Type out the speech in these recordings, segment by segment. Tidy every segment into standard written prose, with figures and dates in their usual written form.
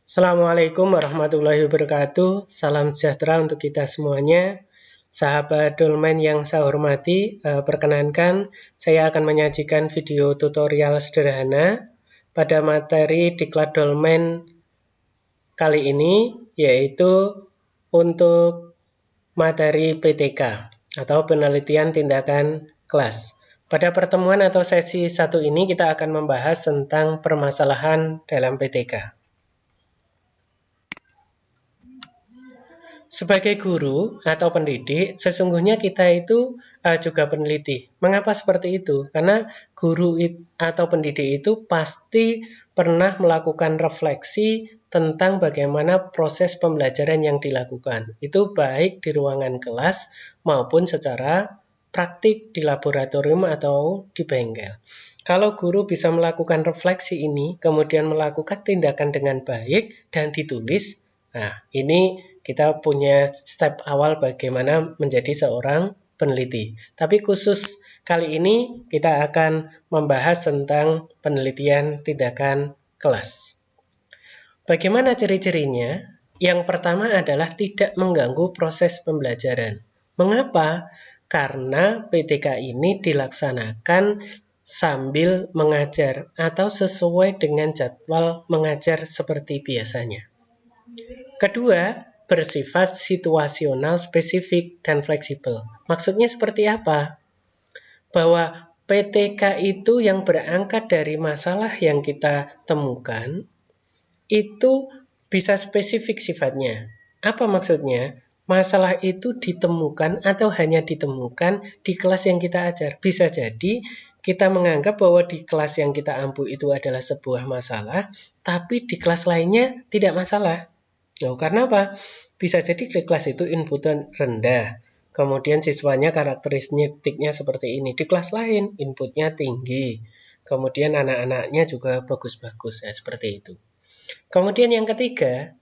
Assalamualaikum warahmatullahi wabarakatuh. Salam sejahtera untuk kita semuanya. Sahabat Dolmen yang saya hormati, perkenankan saya akan menyajikan video tutorial sederhana pada materi Diklat Dolmen kali ini, yaitu untuk materi PTK atau penelitian tindakan kelas. Pada pertemuan atau sesi 1 ini kita akan membahas tentang permasalahan dalam PTK. Sebagai guru atau pendidik, sesungguhnya kita itu juga peneliti. Mengapa seperti itu? Karena guru atau pendidik itu pasti pernah melakukan refleksi tentang bagaimana proses pembelajaran yang dilakukan. Itu baik di ruangan kelas maupun secara praktik di laboratorium atau di bengkel. Kalau guru bisa melakukan refleksi ini, kemudian melakukan tindakan dengan baik dan ditulis, nah ini kita punya step awal bagaimana menjadi seorang peneliti. Tapi khusus kali ini kita akan membahas tentang penelitian tindakan kelas. Bagaimana ciri-cirinya? Yang pertama adalah tidak mengganggu proses pembelajaran. Mengapa? Karena PTK ini dilaksanakan sambil mengajar atau sesuai dengan jadwal mengajar seperti biasanya. Kedua, bersifat situasional, spesifik, dan fleksibel. Maksudnya seperti apa? Bahwa PTK itu yang berangkat dari masalah yang kita temukan, itu bisa spesifik sifatnya. Apa maksudnya? Masalah itu ditemukan atau hanya ditemukan di kelas yang kita ajar. Bisa jadi kita menganggap bahwa di kelas yang kita ampu itu adalah sebuah masalah, tapi di kelas lainnya tidak masalah. Nah, karena apa? Bisa jadi di kelas itu inputnya rendah, kemudian siswanya karakteristiknya seperti ini. Di kelas lain inputnya tinggi, kemudian anak-anaknya juga bagus-bagus, ya, seperti itu. Kemudian yang ketiga,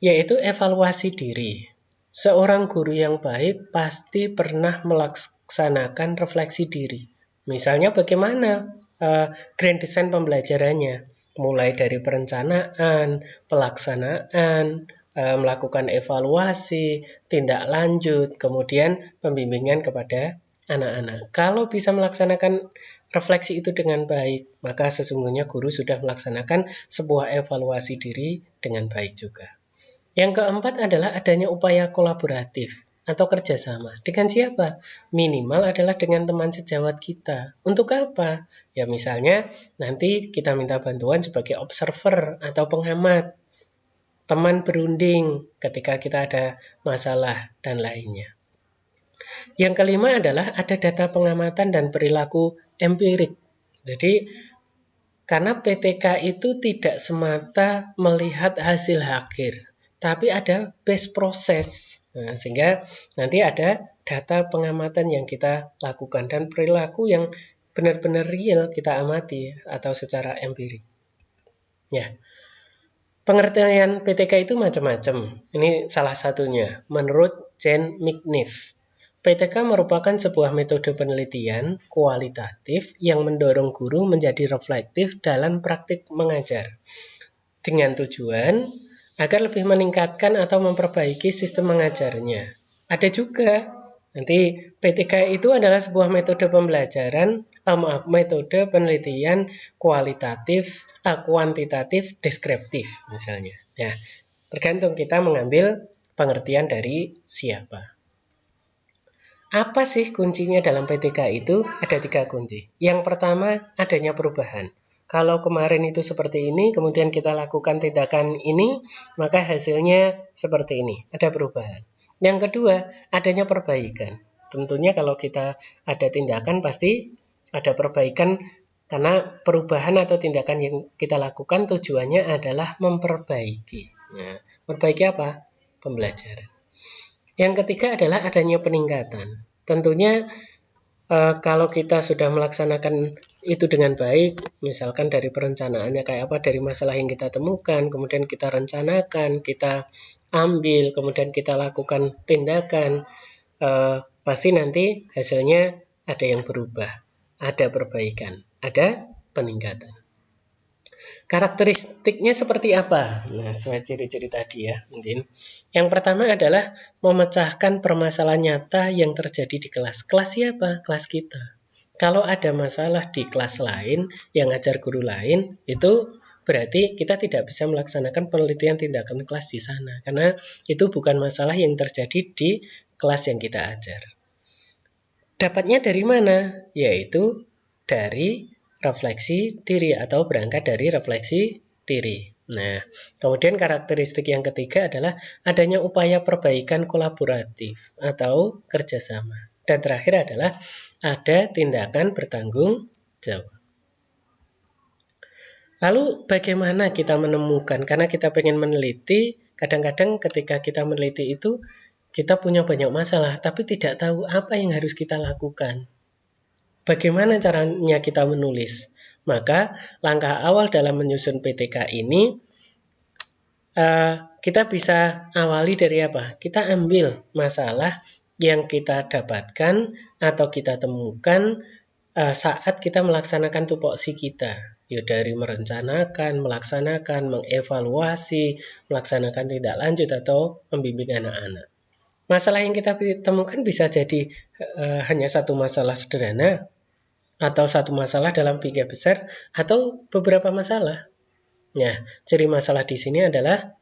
yaitu evaluasi diri. Seorang guru yang baik pasti pernah melaksanakan refleksi diri. Misalnya bagaimana grand design pembelajarannya, mulai dari perencanaan, pelaksanaan, melakukan evaluasi, tindak lanjut, kemudian pembimbingan kepada anak-anak. Kalau bisa melaksanakan refleksi itu dengan baik, maka sesungguhnya guru sudah melaksanakan sebuah evaluasi diri dengan baik juga. Yang keempat adalah adanya upaya kolaboratif atau kerjasama. Dengan siapa? Minimal adalah dengan teman sejawat kita. Untuk apa? Ya misalnya nanti kita minta bantuan sebagai observer atau pengamat, teman berunding ketika kita ada masalah, dan lainnya. Yang kelima adalah ada data pengamatan dan perilaku empirik. Jadi karena PTK itu tidak semata melihat hasil akhir, tapi ada best proses. Nah, sehingga nanti ada data pengamatan yang kita lakukan dan perilaku yang benar-benar real kita amati atau secara empirik. Ya. Pengertian PTK itu macam-macam. Ini salah satunya menurut Jane McNiff. PTK merupakan sebuah metode penelitian kualitatif yang mendorong guru menjadi reflektif dalam praktik mengajar, dengan tujuan agar lebih meningkatkan atau memperbaiki sistem mengajarnya. Ada juga, nanti PTK itu adalah sebuah metode pembelajaran, metode penelitian kualitatif, kuantitatif, deskriptif misalnya. Ya, tergantung kita mengambil pengertian dari siapa. Apa sih kuncinya dalam PTK itu? Ada 3 kunci. Yang pertama, adanya perubahan. Kalau kemarin itu seperti ini, kemudian kita lakukan tindakan ini, maka hasilnya seperti ini. Ada perubahan. Yang kedua, adanya perbaikan. Tentunya kalau kita ada tindakan, pasti ada perbaikan, karena perubahan atau tindakan yang kita lakukan tujuannya adalah memperbaiki. Nah, memperbaiki apa? Pembelajaran. Yang ketiga adalah adanya peningkatan. Tentunya kalau kita sudah melaksanakan itu dengan baik, misalkan dari perencanaannya kayak apa, dari masalah yang kita temukan, kemudian kita rencanakan, kita ambil, kemudian kita lakukan tindakan, pasti nanti hasilnya ada yang berubah, ada perbaikan, ada peningkatan. Karakteristiknya seperti apa? Nah, sesuai ciri-ciri tadi ya, mungkin. Yang pertama adalah memecahkan permasalahan nyata yang terjadi di kelas. Kelas siapa? Kelas kita. Kalau ada masalah di kelas lain, yang ajar guru lain, itu berarti kita tidak bisa melaksanakan penelitian tindakan kelas di sana. Karena itu bukan masalah yang terjadi di kelas yang kita ajar. Dapatnya dari mana? Yaitu dari refleksi diri atau berangkat dari refleksi diri. Nah, kemudian karakteristik yang ketiga adalah adanya upaya perbaikan kolaboratif atau kerjasama. Dan terakhir adalah ada tindakan bertanggung jawab. Lalu bagaimana kita menemukan? Karena kita pengen meneliti, kadang-kadang ketika kita meneliti itu kita punya banyak masalah, tapi tidak tahu apa yang harus kita lakukan. Bagaimana caranya kita menulis? Maka langkah awal dalam menyusun PTK ini kita bisa awali dari apa? Kita ambil masalah yang kita dapatkan atau kita temukan saat kita melaksanakan tupoksi kita. Ya, dari merencanakan, melaksanakan, mengevaluasi, melaksanakan tindak lanjut atau membimbing anak-anak. Masalah yang kita temukan bisa jadi hanya satu masalah sederhana, atau satu masalah dalam tiga besar, atau beberapa masalah. Nah, ciri masalah di sini adalah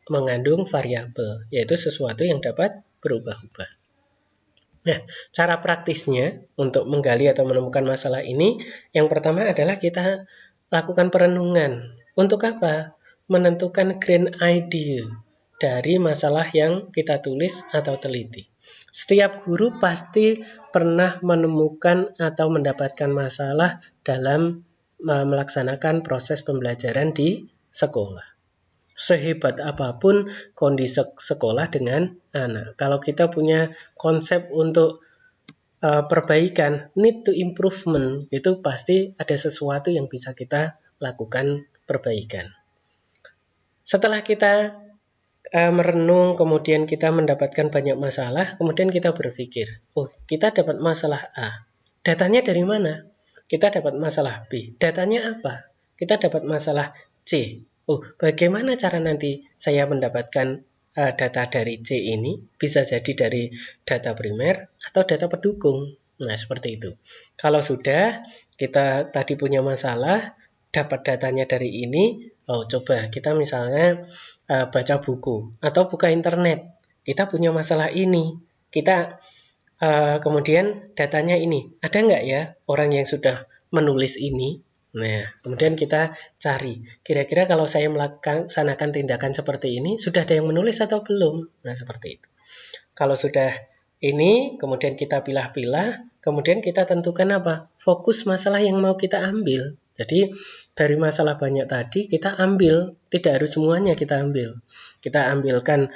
mengandung variabel, yaitu sesuatu yang dapat berubah-ubah. Nah, cara praktisnya untuk menggali atau menemukan masalah ini, yang pertama adalah kita lakukan perenungan. Untuk apa? Menentukan grand idea dari masalah yang kita tulis atau teliti. Setiap guru pasti pernah menemukan atau mendapatkan masalah dalam melaksanakan proses pembelajaran di sekolah. Sehebat apapun kondisi sekolah dengan anak. Kalau kita punya konsep untuk perbaikan, need to improvement, itu pasti ada sesuatu yang bisa kita lakukan perbaikan. Setelah kita merenung, kemudian kita mendapatkan banyak masalah, kemudian kita berpikir, oh kita dapat masalah A, datanya dari mana? Kita dapat masalah B, datanya apa? Kita dapat masalah C, oh bagaimana cara nanti saya mendapatkan data dari C ini? Bisa jadi dari data primer atau data pendukung. Nah, seperti itu. Kalau sudah kita tadi punya masalah, dapat datanya dari ini, coba kita misalnya baca buku atau buka internet. Kita punya masalah ini, kita kemudian datanya ini. Ada nggak ya orang yang sudah menulis ini? Nah, kemudian kita cari, kira-kira kalau saya melaksanakan tindakan seperti ini, sudah ada yang menulis atau belum? Nah, seperti itu. Kalau sudah ini, kemudian kita pilah-pilah, kemudian kita tentukan apa? Fokus masalah yang mau kita ambil. Jadi dari masalah banyak tadi kita ambil, tidak harus semuanya kita ambil. Kita ambilkan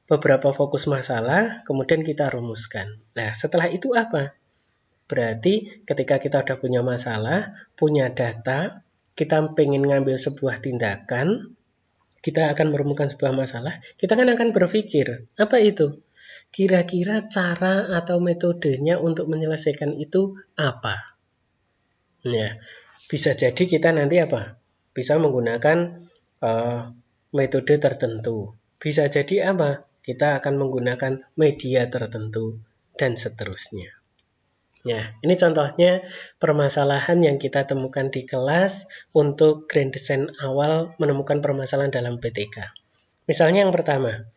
beberapa fokus masalah, kemudian kita rumuskan. Nah, setelah itu apa? Berarti ketika kita udah punya masalah, punya data, kita pengen ngambil sebuah tindakan, kita akan merumuskan sebuah masalah, kita kan akan berpikir, apa itu? Kira-kira cara atau metodenya untuk menyelesaikan itu apa? Ya, bisa jadi kita nanti apa? Bisa menggunakan metode tertentu. Bisa jadi apa? Kita akan menggunakan media tertentu dan seterusnya. Ya, ini contohnya permasalahan yang kita temukan di kelas untuk grand design awal menemukan permasalahan dalam PTK. Misalnya yang pertama,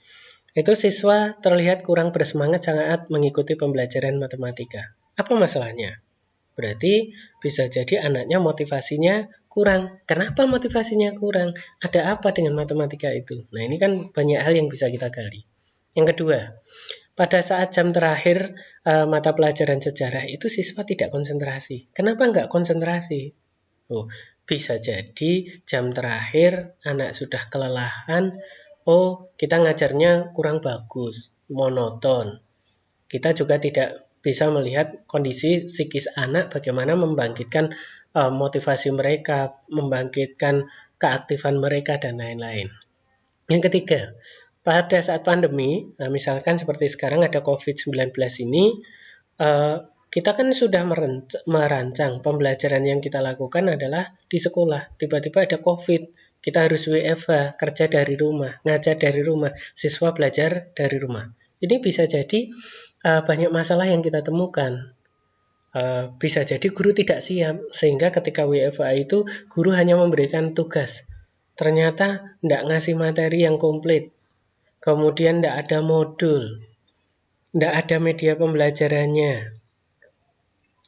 itu siswa terlihat kurang bersemangat saat mengikuti pembelajaran matematika. Apa masalahnya? Berarti bisa jadi anaknya motivasinya kurang. Kenapa motivasinya kurang? Ada apa dengan matematika itu? Nah, ini kan banyak hal yang bisa kita gali. Yang kedua, pada saat jam terakhir mata pelajaran sejarah itu siswa tidak konsentrasi. Kenapa nggak konsentrasi? Oh, bisa jadi jam terakhir anak sudah kelelahan. Oh, kita ngajarnya kurang bagus, monoton. Kita juga tidak bisa melihat kondisi psikis anak, bagaimana membangkitkan motivasi mereka, membangkitkan keaktifan mereka, dan lain-lain. Yang ketiga, pada saat pandemi, misalkan seperti sekarang ada COVID-19 ini, kita kan sudah merancang pembelajaran yang kita lakukan adalah di sekolah. Tiba-tiba ada COVID, kita harus WFH, kerja dari rumah, ngajar dari rumah, siswa belajar dari rumah. Ini bisa jadi banyak masalah yang kita temukan. Bisa jadi guru tidak siap, sehingga ketika WFH itu guru hanya memberikan tugas. Ternyata tidak ngasih materi yang komplit. Kemudian tidak ada modul, tidak ada media pembelajarannya,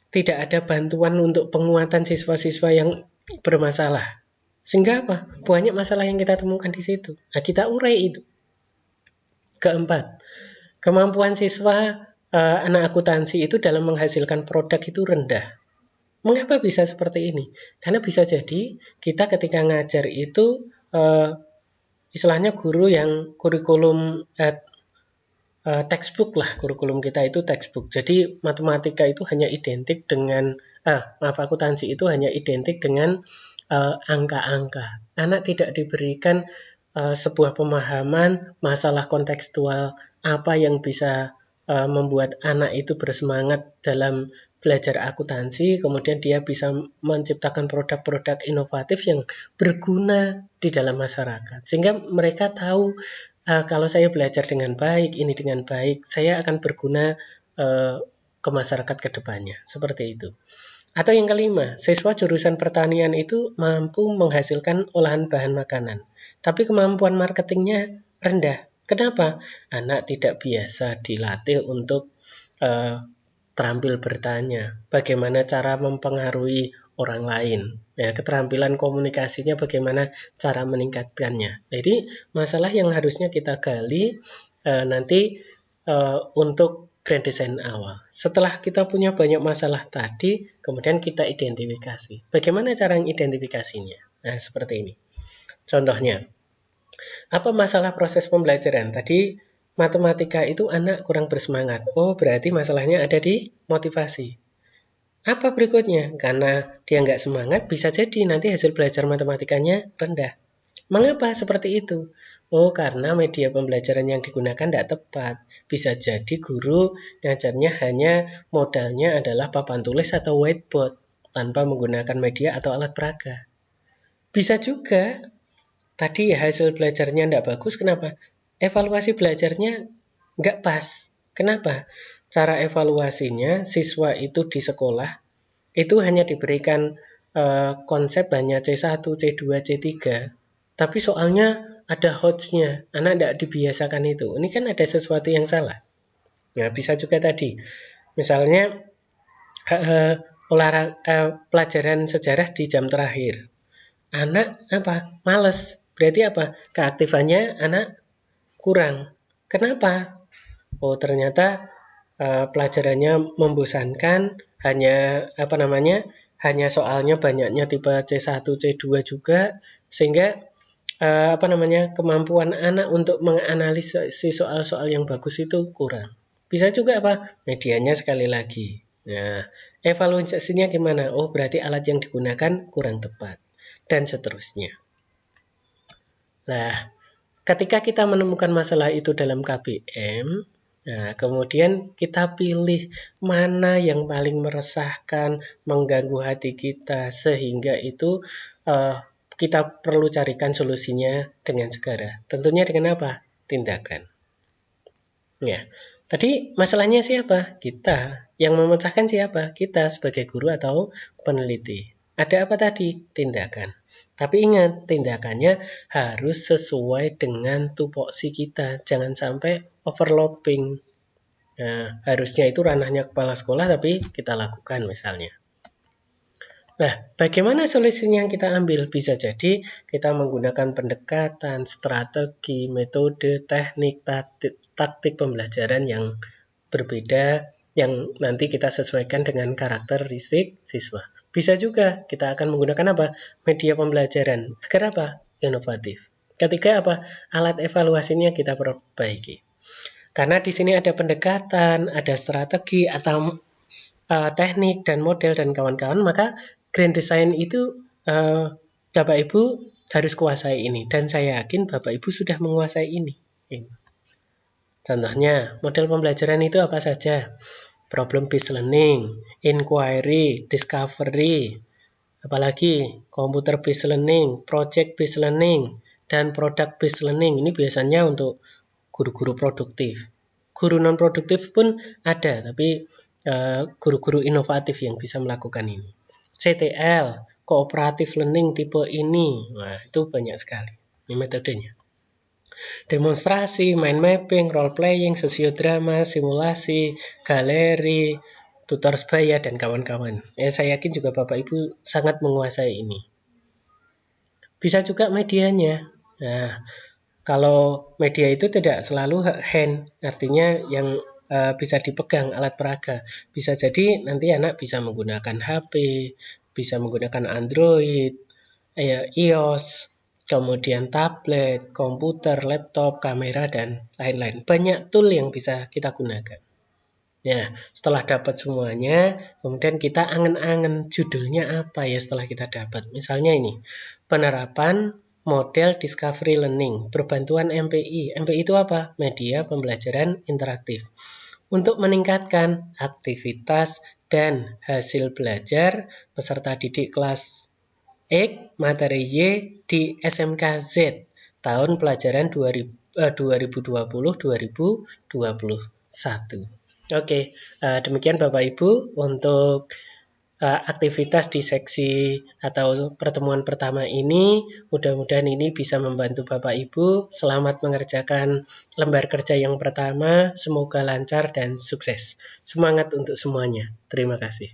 tidak ada bantuan untuk penguatan siswa-siswa yang bermasalah. Sehingga apa? Banyak masalah yang kita temukan di situ. Nah, kita urai itu. Keempat, kemampuan siswa anak akuntansi itu dalam menghasilkan produk itu rendah. Mengapa bisa seperti ini? Karena bisa jadi kita ketika ngajar itu istilahnya guru yang kurikulum textbook lah, kurikulum kita itu textbook. Jadi matematika itu hanya identik dengan akuntansi itu hanya identik dengan angka-angka. Anak tidak diberikan sebuah pemahaman masalah kontekstual apa yang bisa membuat anak itu bersemangat dalam belajar akuntansi, kemudian dia bisa menciptakan produk-produk inovatif yang berguna di dalam masyarakat. Sehingga mereka tahu kalau saya belajar dengan baik, ini dengan baik, saya akan berguna ke masyarakat ke depannya. Seperti itu. Atau yang kelima, siswa jurusan pertanian itu mampu menghasilkan olahan bahan makanan, tapi kemampuan marketingnya rendah. Kenapa? Anak tidak biasa dilatih untuk terampil bertanya, bagaimana cara mempengaruhi orang lain. Ya, keterampilan komunikasinya bagaimana cara meningkatkannya. Jadi masalah yang harusnya kita gali nanti untuk grand design awal. Setelah kita punya banyak masalah tadi, kemudian kita identifikasi. Bagaimana cara mengidentifikasinya? Nah, seperti ini. Contohnya, apa masalah proses pembelajaran? Tadi matematika itu anak kurang bersemangat. Oh, berarti masalahnya ada di motivasi. Apa berikutnya? Karena dia nggak semangat, bisa jadi nanti hasil belajar matematikanya rendah. Mengapa seperti itu? Oh, karena media pembelajaran yang digunakan tidak tepat. Bisa jadi guru ngajarnya hanya modalnya adalah papan tulis atau whiteboard tanpa menggunakan media atau alat peraga. Bisa juga tadi hasil belajarnya tidak bagus. Kenapa? Evaluasi belajarnya nggak pas. Kenapa? Cara evaluasinya siswa itu di sekolah itu hanya diberikan konsep hanya C1, C2, C3. Tapi soalnya ada HOTS-nya, anak tidak dibiasakan itu. Ini kan ada sesuatu yang salah. Ya, bisa juga tadi. Misalnya pelajaran sejarah di jam terakhir. Anak apa? Males. Berarti apa? Keaktifannya anak kurang. Kenapa? Oh, ternyata pelajarannya membosankan, hanya hanya soalnya banyaknya tipe C1, C2 juga, sehingga kemampuan anak untuk menganalisis soal-soal yang bagus itu kurang. Bisa juga apa? Medianya sekali lagi. Nah, evaluasinya gimana? Oh, berarti alat yang digunakan kurang tepat. Dan seterusnya. Nah, ketika kita menemukan masalah itu dalam KBM, nah kemudian kita pilih mana yang paling meresahkan, mengganggu hati kita, sehingga itu kita perlu carikan solusinya dengan segera. Tentunya dengan apa? Tindakan. Ya, tadi masalahnya siapa? Kita. Yang memecahkan siapa? Kita sebagai guru atau peneliti. Ada apa tadi? Tindakan. Tapi ingat, tindakannya harus sesuai dengan tupoksi kita. Jangan sampai overlapping. Nah, harusnya itu ranahnya kepala sekolah, tapi kita lakukan misalnya. Nah, bagaimana solusinya yang kita ambil? Bisa jadi kita menggunakan pendekatan, strategi, metode, teknik, taktik pembelajaran yang berbeda, yang nanti kita sesuaikan dengan karakteristik siswa. Bisa juga kita akan menggunakan apa? Media pembelajaran. Agar apa? Inovatif. Ketiga apa? Alat evaluasinya kita perbaiki. Karena di sini ada pendekatan, ada strategi, atau teknik dan model dan kawan-kawan, maka grand design itu Bapak Ibu harus kuasai ini. Dan saya yakin Bapak Ibu sudah menguasai ini. Contohnya, model pembelajaran itu apa saja? problem-based learning, inquiry, discovery, apalagi computer-based learning, project-based learning, dan product-based learning. Ini biasanya untuk guru-guru produktif. Guru non-produktif pun ada, tapi guru-guru inovatif yang bisa melakukan ini. CTL, cooperative learning tipe ini, nah itu banyak sekali ini metodenya. Demonstrasi, mind mapping, role playing, sosiodrama, simulasi, galeri, tutor sebaya, dan kawan-kawan. Saya yakin juga Bapak Ibu sangat menguasai ini. Bisa juga medianya. Nah, kalau media itu tidak selalu hand, artinya yang bisa dipegang alat peraga. Bisa jadi nanti anak bisa menggunakan HP, bisa menggunakan Android, iOS, kemudian tablet, komputer, laptop, kamera, dan lain-lain. Banyak tool yang bisa kita gunakan. Nah, setelah dapat semuanya, kemudian kita angen-angen judulnya apa ya setelah kita dapat. Misalnya ini, penerapan model discovery learning, berbantuan MPI. MPI itu apa? Media pembelajaran interaktif. Untuk meningkatkan aktivitas dan hasil belajar peserta didik kelas X, materi Y di SMK Z, tahun pelajaran 2020-2021. Oke, demikian Bapak Ibu untuk aktivitas di seksi atau pertemuan pertama ini. Mudah-mudahan ini bisa membantu Bapak Ibu. Selamat mengerjakan lembar kerja yang pertama. Semoga lancar dan sukses. Semangat untuk semuanya. Terima kasih.